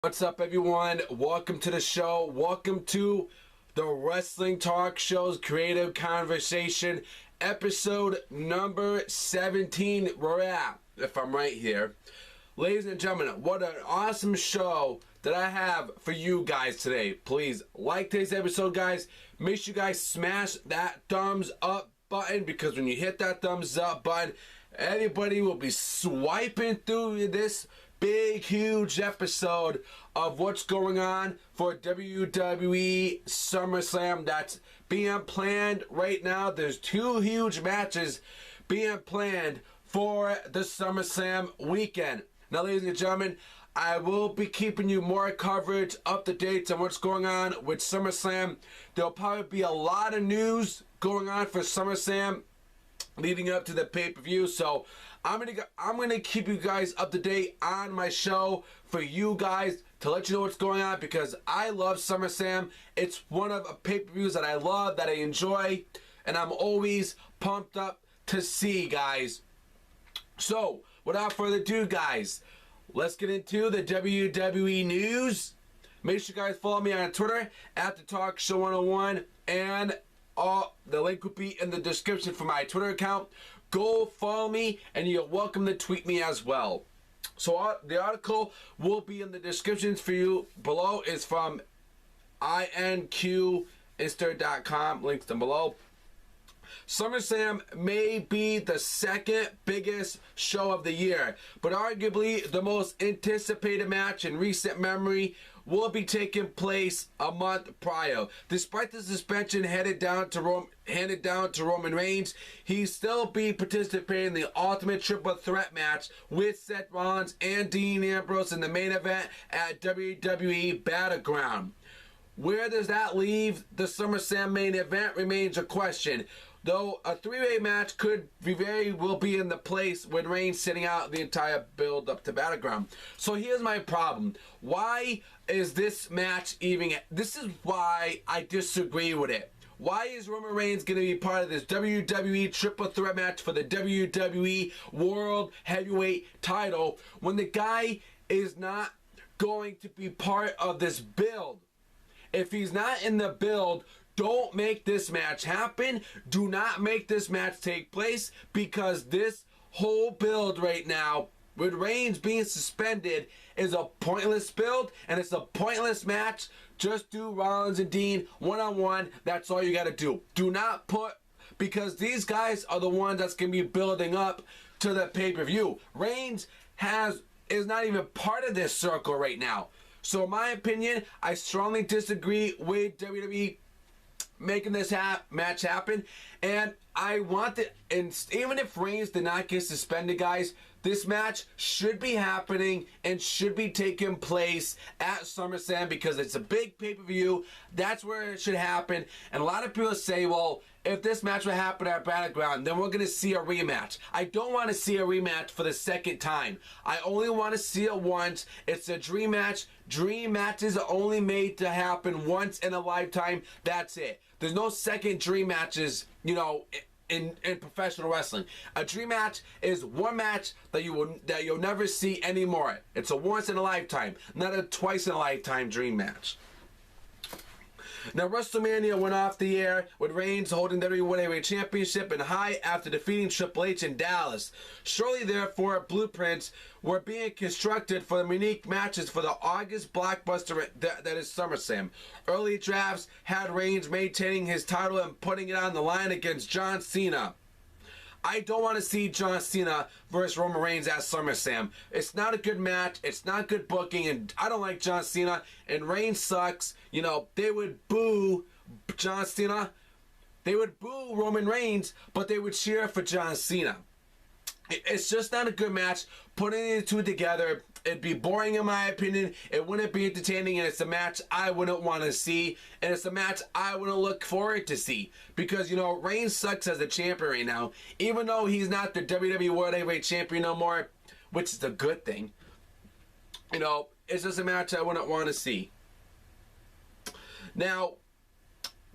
What's up, everyone? Welcome to the show. Welcome to the Wrestling Talk Show's Creative Conversation, episode number 17. We're at, if I'm right here. Ladies and gentlemen, what an awesome show that I have for you guys today. Please like today's episode, guys. Make sure you guys smash that thumbs up button, because when you hit that thumbs up button, everybody will be swiping through this big, huge episode of what's going on for WWE SummerSlam that's being planned right now. There's two huge matches being planned for the SummerSlam weekend. Now, ladies and gentlemen, I will be keeping you more coverage, up to date on what's going on with SummerSlam. There'll probably be a lot of news going on for SummerSlam leading up to the pay-per-view, so I'm gonna keep you guys up to date on my show for you guys to let you know what's going on, because I love SummerSlam. It's one of the pay-per-views that I love, that I enjoy, and I'm always pumped up to see, guys. So without further ado, guys, let's get into the WWE news. Make sure you guys follow me on Twitter at the Talk Show 101, and the link will be in the description for my Twitter account. Go follow me, and you're welcome to tweet me as well. So the article will be in the descriptions for you below. It's from inqinster.com. Links down below. SummerSlam may be the second biggest show of the year, but arguably the most anticipated match in recent memory will be taking place a month prior. Despite the suspension handed down to Roman Reigns, he still be participating in the Ultimate Triple Threat match with Seth Rollins and Dean Ambrose in the main event at WWE Battleground. Where does that leave the SummerSlam main event remains a question, though a three-way match could very well be in the place with Reigns sitting out the entire build up to Battleground. So here's my problem. Why is this match even... This is why I disagree with it. Why is Roman Reigns going to be part of this WWE Triple Threat match for the WWE World Heavyweight title when the guy is not going to be part of this build? If he's not in the build, don't make this match happen. Do not make this match take place, because this whole build right now, with Reigns being suspended, is a pointless build, and it's a pointless match. Just do Rollins and Dean one-on-one. That's all you got to do. Do not put... Because these guys are the ones that's going to be building up to the pay-per-view. Reigns is not even part of this circle right now. So in my opinion, I strongly disagree with WWE making this match happen. And I want it, and even if Reigns did not get suspended, guys, this match should be happening and should be taking place at SummerSlam, because it's a big pay-per-view. That's where it should happen. And a lot of people say, well, if this match would happen at Battleground, then we're going to see a rematch. I don't want to see a rematch for the second time. I only want to see it once. It's a dream match. Dream matches are only made to happen once in a lifetime. That's it. There's no second dream matches, you know, in professional wrestling. A dream match is one match that you'll never see anymore. It's a once in a lifetime, not a twice in a lifetime dream match. Now, WrestleMania went off the air with Reigns holding the WWE World Heavyweight Championship in high after defeating Triple H in Dallas. Shortly therefore, blueprints were being constructed for the unique matches for the August blockbuster that is SummerSlam. Early drafts had Reigns maintaining his title and putting it on the line against John Cena. I don't want to see John Cena versus Roman Reigns at SummerSlam. It's not a good match. It's not good booking, and I don't like John Cena, and Reigns sucks. You know, they would boo John Cena. They would boo Roman Reigns, but they would cheer for John Cena. It's just not a good match. Putting the two together, it'd be boring in my opinion. It wouldn't be entertaining, and it's a match I wouldn't want to see, and it's a match I wouldn't look forward to see, because, you know, Reigns sucks as a champion right now. Even though he's not the WWE World Heavyweight Champion no more, which is a good thing, you know, it's just a match I wouldn't want to see. Now,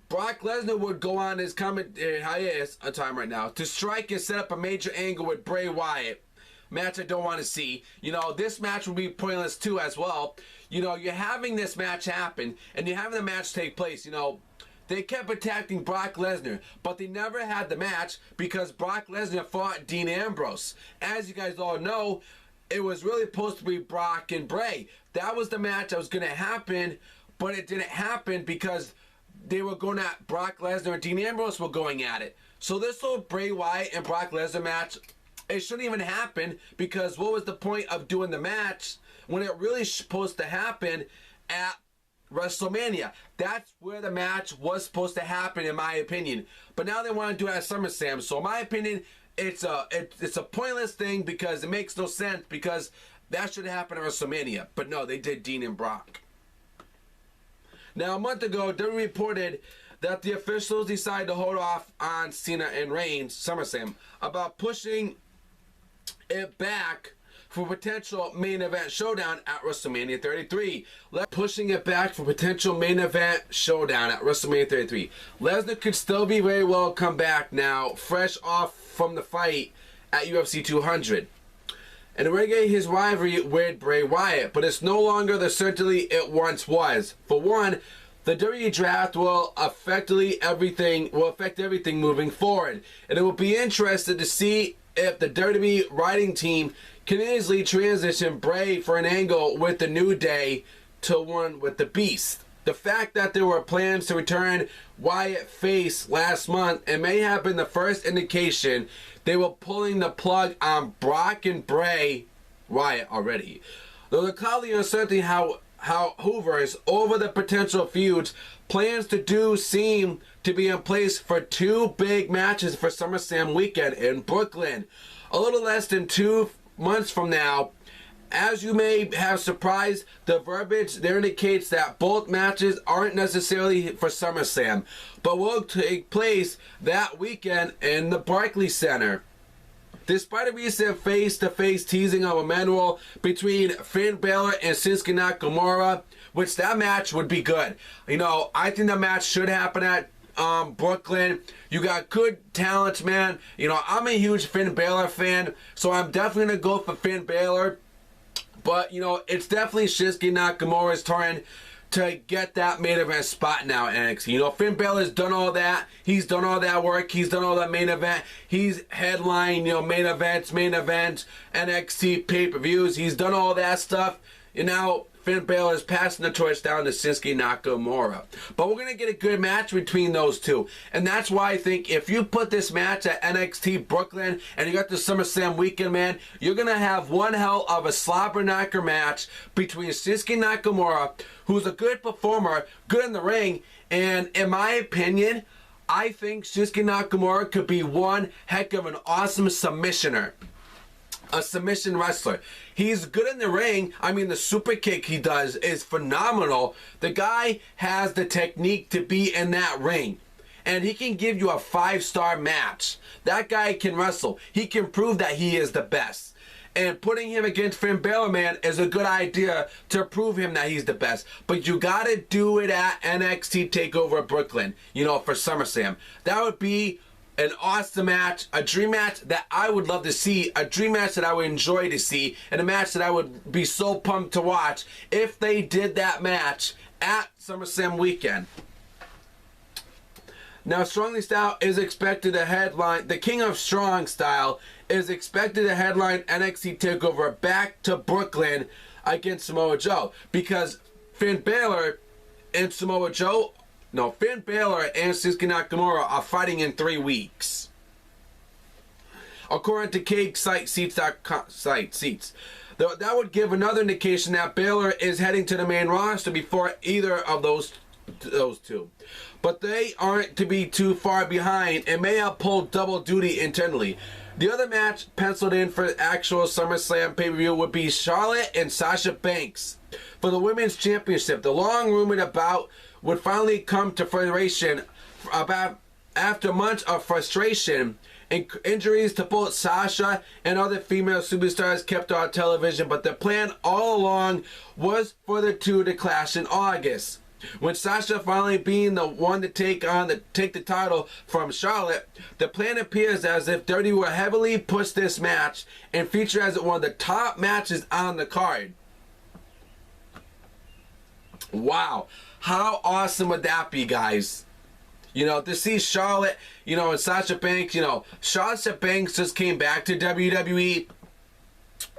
Brock Lesnar would go on his hiatus time right now to strike and set up a major angle with Bray Wyatt. match I don't want to see. You know, this match would be pointless too as well. You know, you're having this match happen, and you're having the match take place. You know, they kept attacking Brock Lesnar, but they never had the match because Brock Lesnar fought Dean Ambrose. As you guys all know, it was really supposed to be Brock and Bray. That was the match that was going to happen, but it didn't happen because they were going at Brock Lesnar and Dean Ambrose were going at it. So this whole Bray Wyatt and Brock Lesnar match, it shouldn't even happen because what was the point of doing the match when it really supposed to happen at WrestleMania? That's where the match was supposed to happen, in my opinion. But now they want to do it at SummerSlam. So in my opinion, it's a pointless thing because it makes no sense because that should happen at WrestleMania. But no, they did Dean and Brock. Now, a month ago, WWE reported that the officials decided to hold off on Cena and Reigns' SummerSlam about pushing it back for potential main event showdown at WrestleMania 33. Pushing it back for potential main event showdown at WrestleMania 33. Lesnar could still be very well come back now, fresh off from the fight at UFC 200. And renegade his rivalry with Bray Wyatt, but it's no longer the certainty it once was. For one, the WWE draft will affect everything moving forward, and it will be interesting to see if the WWE writing team can easily transition Bray for an angle with the New Day to one with the Beast. The fact that there were plans to return Wyatt face last month and may have been the first indication they were pulling the plug on Brock and Bray Wyatt already. Though the cloudly uncertainty how hovers over the potential feuds, plans to do seem to be in place for two big matches for SummerSlam weekend in Brooklyn. A little less than 2 months from now. As you may have surprised, the verbiage there indicates that both matches aren't necessarily for SummerSlam, but will take place that weekend in the Barclays Center. Despite a recent face-to-face teasing of Emmanuel between Finn Balor and Shinsuke Nakamura, which that match would be good. You know, I think the match should happen at Brooklyn. You got good talents, man. You know, I'm a huge Finn Balor fan, so I'm definitely going to go for Finn Balor. But, you know, it's definitely Shinsuke Nakamura's turn to get that main event spot now in NXT. You know, Finn Balor's done all that. He's done all that work. He's done all that main event. He's headlined, you know, main events, NXT pay-per-views. He's done all that stuff. And now Finn Balor is passing the torch down to Shinsuke Nakamura. But we're going to get a good match between those two. And that's why I think if you put this match at NXT Brooklyn and you got the SummerSlam weekend, man, you're going to have one hell of a slobber knocker match between Shinsuke Nakamura, who's a good performer, good in the ring, and in my opinion, I think Shinsuke Nakamura could be one heck of an awesome submissioner. A submission wrestler. He's good in the ring. I mean, the super kick he does is phenomenal. The guy has the technique to be in that ring. And he can give you a 5-star match. That guy can wrestle. He can prove that he is the best. And putting him against Finn Balor, man, is a good idea to prove him that he's the best. But you gotta do it at NXT TakeOver Brooklyn, you know, for SummerSlam. That would be an awesome match, a dream match that I would love to see, a dream match that I would enjoy to see, and a match that I would be so pumped to watch if they did that match at SummerSlam weekend. Now, Strongly Style is expected to headline, the King of Strong Style is expected to headline NXT TakeOver back to Brooklyn against Samoa Joe, because Finn Balor and Finn Balor and Shinsuke Nakamura are fighting in 3 weeks. According to Cage Seats. That would give another indication that Balor is heading to the main roster before either of those two. But they aren't to be too far behind and may have pulled double duty internally. The other match penciled in for the actual SummerSlam pay-per-view would be Charlotte and Sasha Banks for the Women's Championship. The long-rumored bout would finally come to fruition after months of frustration and injuries to both Sasha and other female superstars kept on television, but the plan all along was for the two to clash in August. With Sasha finally being the one to take the title from Charlotte, the plan appears as if WWE will heavily push this match and feature as one of the top matches on the card. Wow, how awesome would that be, guys? You know, to see Charlotte, you know, and Sasha Banks, you know, Sasha Banks just came back to WWE,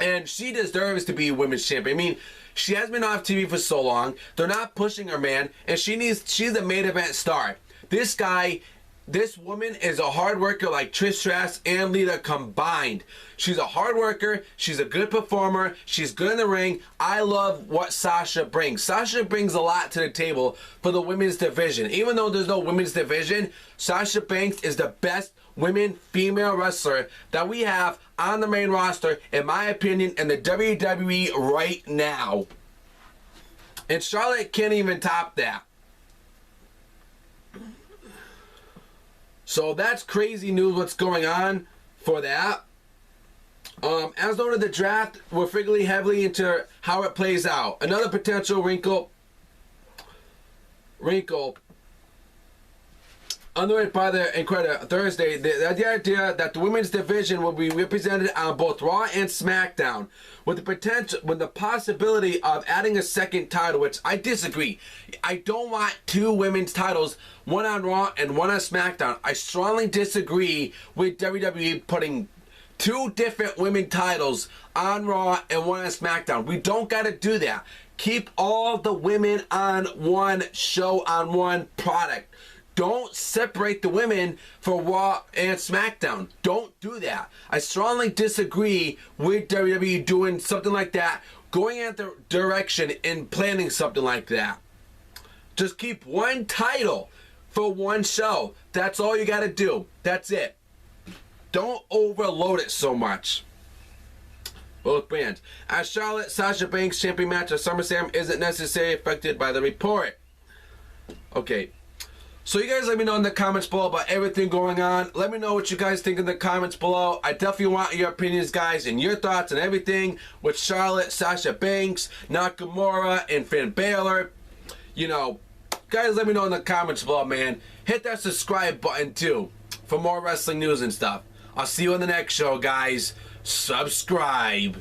and she deserves to be women's champion. I mean, she has been off TV for so long. They're not pushing her, man, and she's the main event star. This woman is a hard worker like Trish Stratus and Lita combined. She's a hard worker. She's a good performer. She's good in the ring. I love what Sasha brings. Sasha brings a lot to the table for the women's division. Even though there's no women's division, Sasha Banks is the best female wrestler that we have on the main roster, in my opinion, in the WWE right now. And Charlotte can't even top that. So that's crazy news what's going on for that. As noted, the draft, we're figuring heavily into how it plays out. Another potential wrinkle underwritten by the Incredible Thursday, the idea that the women's division will be represented on both Raw and SmackDown, with the possibility of adding a second title, which I disagree. I don't want two women's titles, one on Raw and one on SmackDown. I strongly disagree with WWE putting two different women titles on Raw and one on SmackDown. We don't got to do that. Keep all the women on one show, on one product. Don't separate the women for Raw and SmackDown. Don't do that. I strongly disagree with WWE doing something like that, going in the direction and planning something like that. Just keep one title for one show. That's all you got to do. That's it. Don't overload it so much. Both brands. As Charlotte Sasha Banks champion match at SummerSlam isn't necessarily affected by the report. Okay. So you guys let me know in the comments below about everything going on. Let me know what you guys think in the comments below. I definitely want your opinions, guys, and your thoughts on everything with Charlotte, Sasha Banks, Nakamura, and Finn Balor. You know, guys, let me know in the comments below, man. Hit that subscribe button, too, for more wrestling news and stuff. I'll see you on the next show, guys. Subscribe.